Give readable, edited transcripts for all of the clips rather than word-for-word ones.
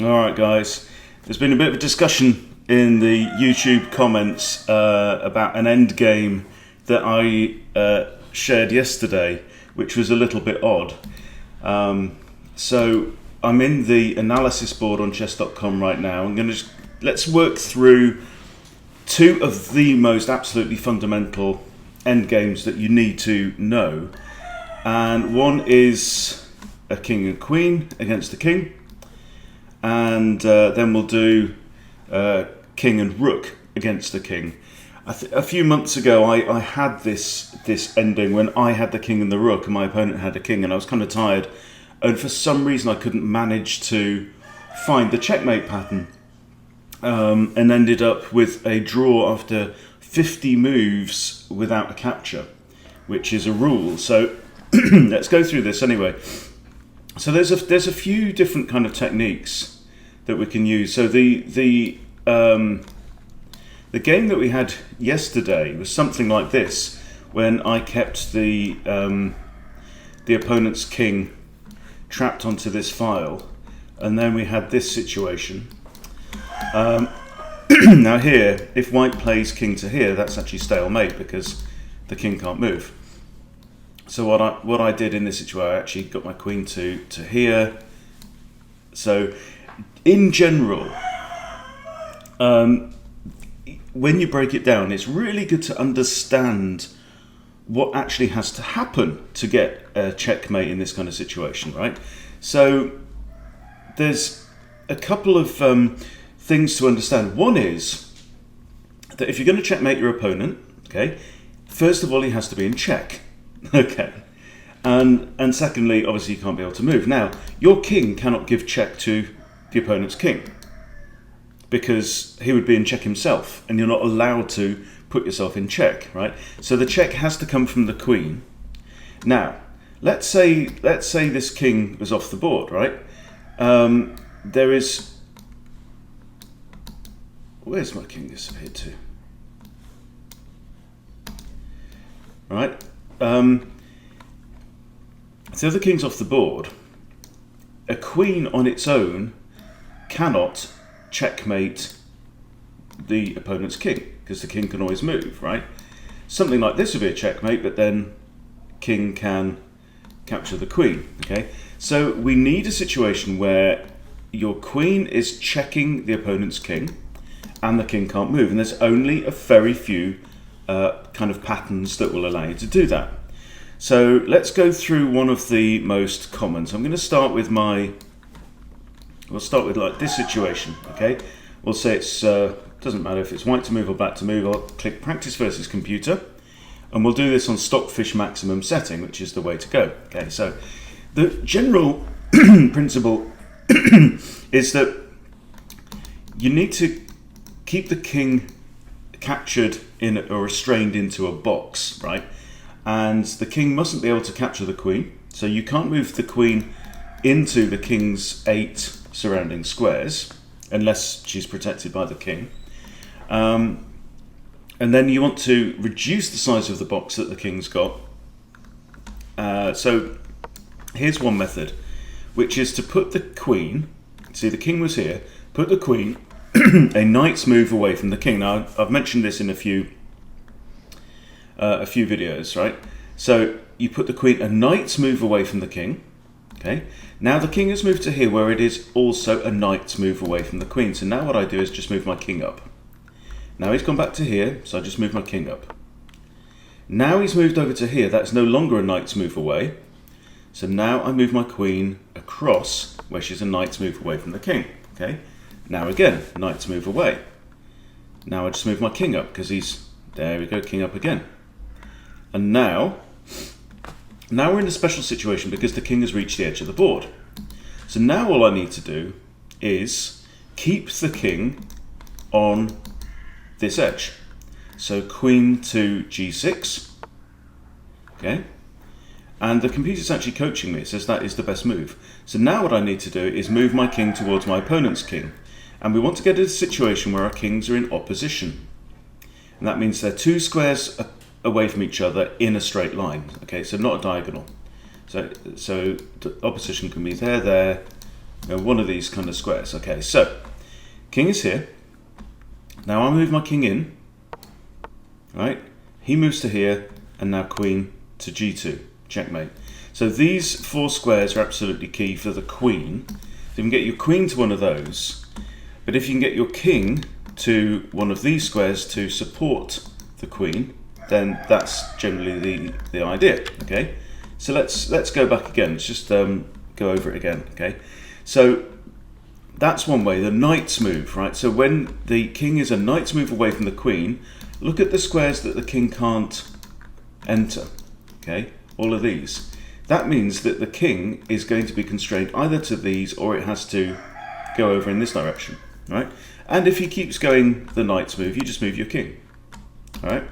Alright guys, there's been a bit of a discussion in the YouTube comments about an endgame that I shared yesterday, which was a little bit odd. So I'm in the analysis board on chess.com right now. Let's work through two of the most absolutely fundamental endgames that you need to know. And one is a king and queen against the king. And then we'll do king and rook against the king. A few months ago I had this ending when I had the king and the rook and my opponent had a king, and I was kind of tired, and for some reason I couldn't manage to find the checkmate pattern, and ended up with a draw after 50 moves without a capture, which is a rule. So let's go through this anyway. So there's a few different kind of techniques that we can use. So the game that we had yesterday was something like this, when I kept the opponent's king trapped onto this file, and then we had this situation. Now here, if white plays king to here, that's actually stalemate because the king can't move. So what I did in this situation, I actually got my queen to here. So in general, when you break it down, it's really good to understand what actually has to happen to get a checkmate in this kind of situation, right? So there's a couple of things to understand. One is that if you're going to checkmate your opponent, okay, first of all, he has to be in check. Okay, and secondly, obviously you can't be able to move. Now, your king cannot give check to the opponent's king because he would be in check himself, and you're not allowed to put yourself in check, right? So the check has to come from the queen. Now, let's say this king was off the board, right? There is... Where's my king disappeared to? Right? So the king's off the board. A queen on its own cannot checkmate the opponent's king because the king can always move, right? Something like this would be a checkmate, but then king can capture the queen, okay? So we need a situation where your queen is checking the opponent's king and the king can't move, and there's only a very few kind of patterns that will allow you to do that. So let's go through one of the most common. So I'm going to start with we'll start with like this situation, okay? We'll say it's, doesn't matter if it's white to move or black to move. I'll click practice versus computer, and we'll do this on stockfish maximum setting, which is the way to go. Okay, so the general principle is that you need to keep the king captured in or restrained into a box, right? And the king mustn't be able to capture the queen, so you can't move the queen into the king's 8 surrounding squares unless she's protected by the king. And then you want to reduce the size of the box that the king's got. So here's one method, which is to put the queen, see the king was here, put the queen a knight's move away from the king. Now I've mentioned this in a few videos, right? So you put the queen a knight's move away from the king. Okay. Now the king has moved to here, where it is also a knight's move away from the queen. So now what I do is just move my king up. Now he's gone back to here, so I just move my king up. Now he's moved over to here. That's no longer a knight's move away. So now I move my queen across where she's a knight's move away from the king. Okay. Now again, knight's move away. Now I just move my king up because there we go, king up again. And now we're in a special situation because the king has reached the edge of the board. So now all I need to do is keep the king on this edge. So queen to g6, okay? And the computer's actually coaching me. It says that is the best move. So now what I need to do is move my king towards my opponent's king. And we want to get to a situation where our kings are in opposition. And that means they're 2 squares away from each other in a straight line. Okay, so not a diagonal. So the opposition can be there, one of these kind of squares. Okay, so king is here. Now I move my king in, right? He moves to here, and now queen to g2, checkmate. So these 4 squares are absolutely key for the queen. So you can get your queen to one of those, but if you can get your king to one of these squares to support the queen, then that's generally the idea. Okay, so let's go back again. Let's just go over it again. Okay, so that's one way, the knight's move, right? So when the king is a knight's move away from the queen, look at the squares that the king can't enter. Okay, all of these. That means that the king is going to be constrained either to these, or it has to go over in this direction, right? And if he keeps going the knight's move, you just move your king. All right.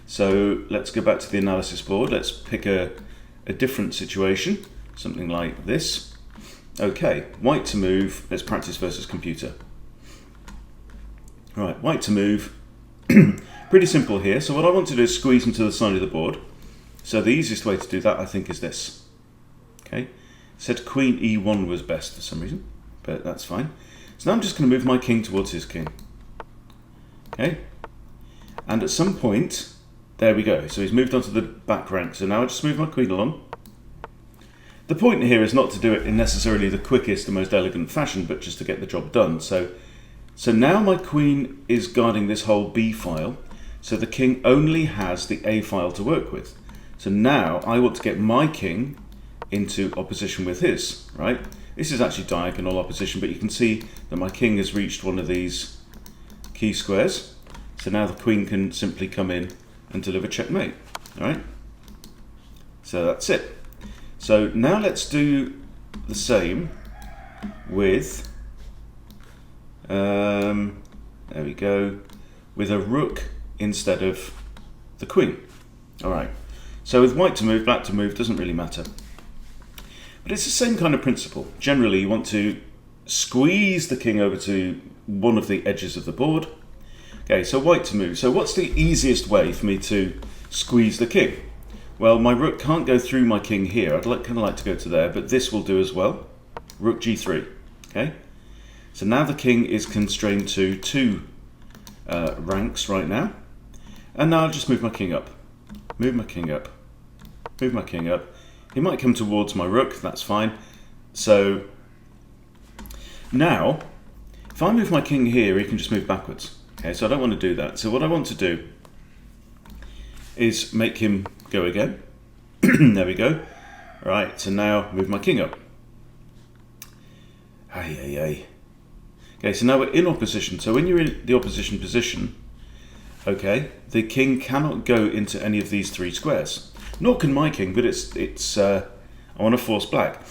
So let's go back to the analysis board. Let's pick a different situation, something like this. Okay, white to move. Let's practice versus computer. All right, white to move. Pretty simple here. So what I want to do is squeeze him to the side of the board. So the easiest way to do that, I think, is this. Okay, said queen e1 was best for some reason, but that's fine. So now I'm just going to move my king towards his king. Okay, and at some point, there we go. So he's moved onto the back rank. So now I just move my queen along. The point here is not to do it in necessarily the quickest and most elegant fashion, but just to get the job done. So now my queen is guarding this whole B file. So the king only has the A file to work with. So now I want to get my king into opposition with his, right? This is actually diagonal opposition, but you can see that my king has reached one of these key squares. So now the queen can simply come in and deliver checkmate, all right? So that's it. So now let's do the same with, there we go, with a rook instead of the queen. All right. So with white to move, black to move, doesn't really matter. But it's the same kind of principle. Generally, you want to squeeze the king over to one of the edges of the board. Okay, so white to move. So what's the easiest way for me to squeeze the king? Well, my rook can't go through my king here. I'd kind of like to go to there, but this will do as well. Rook g3. Okay. So now the king is constrained to 2 ranks right now. And now I'll just move my king up. Move my king up. Move my king up. He might come towards my rook. That's fine. So now, if I move my king here, he can just move backwards. Okay, so I don't want to do that. So what I want to do is make him go again. There we go. All right, so now move my king up. Okay, so now we're in opposition. So when you're in the opposition position, okay, the king cannot go into any of these 3 squares. Nor can my king, but I want to force black.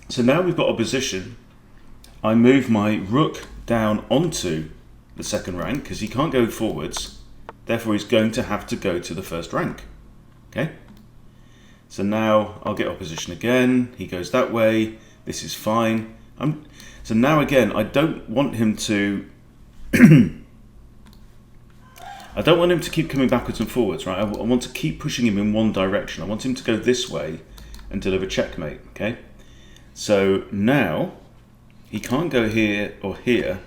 So now we've got opposition. I move my rook down onto the second rank because he can't go forwards. Therefore, he's going to have to go to the first rank. Okay. So now I'll get opposition again. He goes that way. This is fine. So now again, I don't want him to. I don't want him to keep coming backwards and forwards, right? I want to keep pushing him in one direction. I want him to go this way and deliver checkmate. Okay. So now he can't go here or here.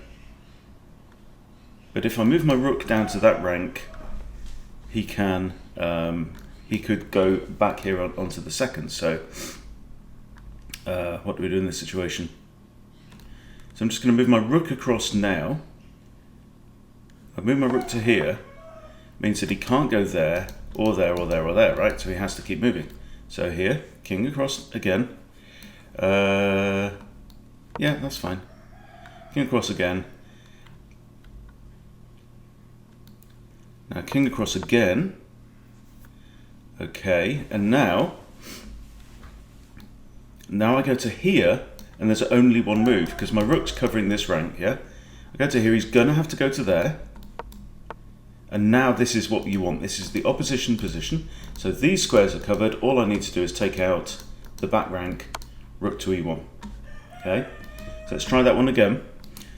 But if I move my rook down to that rank, he can. He could go back here onto the second. So what do we do in this situation? So I'm just going to move my rook across now. I've moved my rook to here. Means that he can't go there, or there, or there, or there, right? So he has to keep moving. So here, king across again. Yeah, that's fine. King across again. Now king across again. Okay, and now I go to here, and there's only one move, because my rook's covering this rank, yeah? I go to here, he's going to have to go to there. And now this is what you want. This is the opposition position. So these squares are covered. All I need to do is take out the back rank, rook to e1. Okay, so let's try that one again.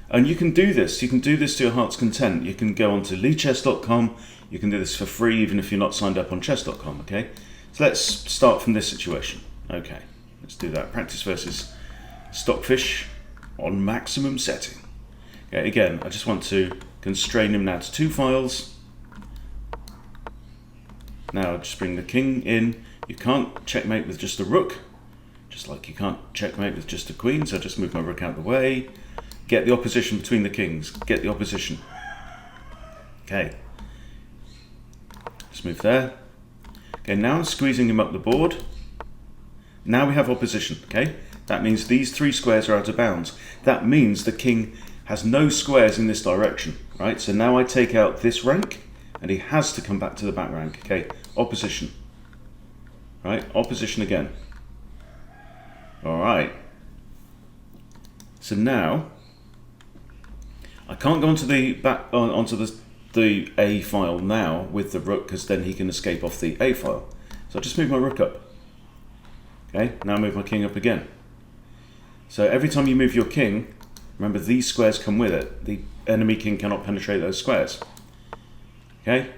And you can do this. You can do this to your heart's content. You can go on to leechess.com. You can do this for free, even if you're not signed up on chess.com. Okay, so let's start from this situation. Okay, let's do that. Practice versus Stockfish on maximum setting. Okay, again, I just want to constrain him now to 2 files. Now just bring the king in. You can't checkmate with just a rook, just like you can't checkmate with just a queen, so just move my rook out of the way. Get the opposition between the kings. Get the opposition. Okay. Just move there. Okay, now I'm squeezing him up the board. Now we have opposition, okay? That means these 3 squares are out of bounds. That means the king has no squares in this direction, right? So now I take out this rank, and he has to come back to the back rank. Okay, opposition. Right, opposition again. All right. So now I can't go onto the onto the A file now with the rook, because then he can escape off the A file. So I just move my rook up. Okay, now move my king up again. So every time you move your king, remember these squares come with it. The enemy king cannot penetrate those squares. Okay,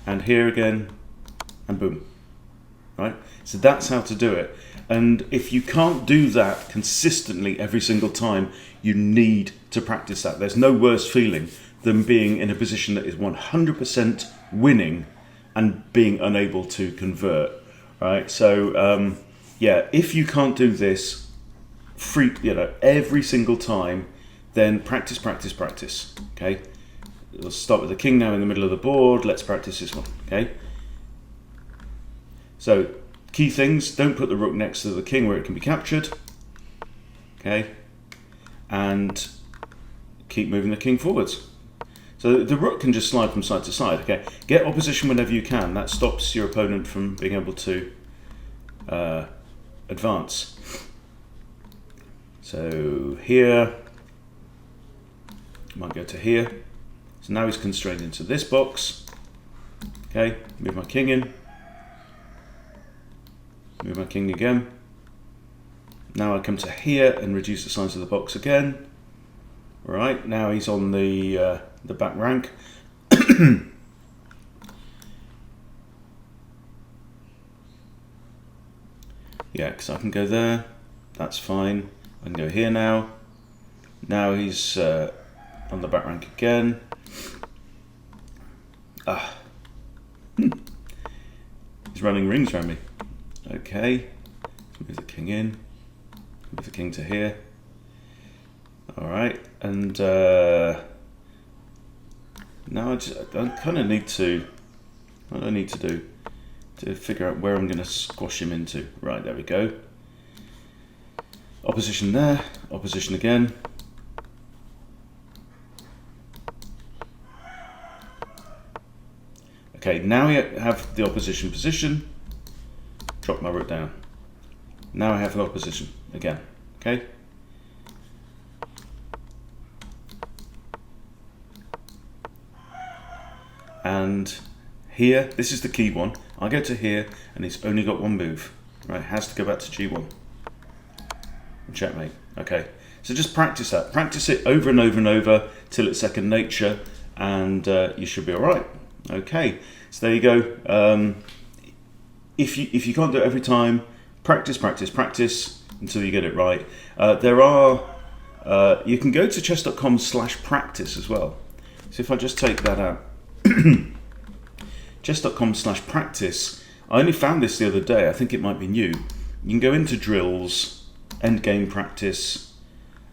and here again, and boom. Right, so that's how to do it. And if you can't do that consistently every single time, you need to practice that. There's no worse feeling than being in a position that is 100% winning and being unable to convert. Right, so yeah, if you can't do this every single time, then practice, practice, practice. Okay, we'll start with the king now in the middle of the board. Let's practice this one. Okay, so key things: don't put the rook next to the king where it can be captured. Okay, and keep moving the king forwards. So the rook can just slide from side to side. Okay, get opposition whenever you can. That stops your opponent from being able to advance. So here, might go to here. So now he's constrained into this box. Okay, move my king in. Move my king again. Now I come to here and reduce the size of the box again. All right, now he's on the back rank. Yeah, because I can go there. That's fine. I can go here now. Now he's on the back rank again. He's running rings around me. Okay, move the king in. Move the king to here. All right, and now I kind of need to. What do I need to do to figure out where I'm going to squash him into? Right, there we go. Opposition there, opposition again. Okay, now we have the opposition position. Drop my rook down. Now I have the opposition again. Okay. And here, this is the key one. I go to here, and he's only got one move. Right, has to go back to G1. Checkmate. Okay, so just practice that. Practice it over and over and over till it's second nature, and you should be all right. Okay, so there you go. If you can't do it every time, practice, practice, practice until you get it right. You can go to chess.com/practice as well. So if I just take that out, chess.com/practice. I only found this the other day. I think it might be new. You can go into drills, endgame practice,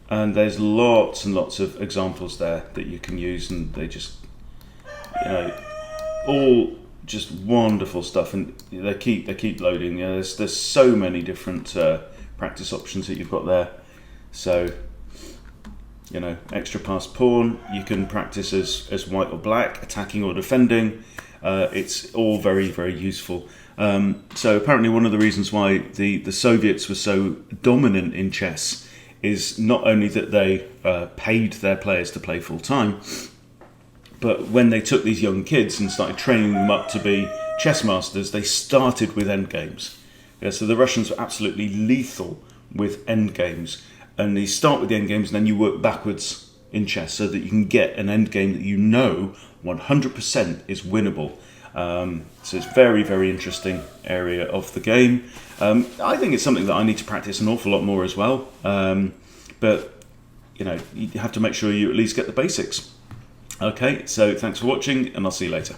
and there's lots and lots of examples there that you can use, and they just, all just wonderful stuff, and they keep loading. There's so many different practice options that you've got there. So, extra pass pawn, you can practice as white or black, attacking or defending. It's all very, very useful. So apparently one of the reasons why the Soviets were so dominant in chess is not only that they paid their players to play full time, but when they took these young kids and started training them up to be chess masters, they started with endgames. Yeah, so the Russians were absolutely lethal with endgames. And you start with the endgames and then you work backwards in chess so that you can get an endgame that 100% is winnable. So it's very, very interesting area of the game. I think it's something that I need to practice an awful lot more as well. But you know, you have to make sure you at least get the basics. Okay, so thanks for watching, and I'll see you later.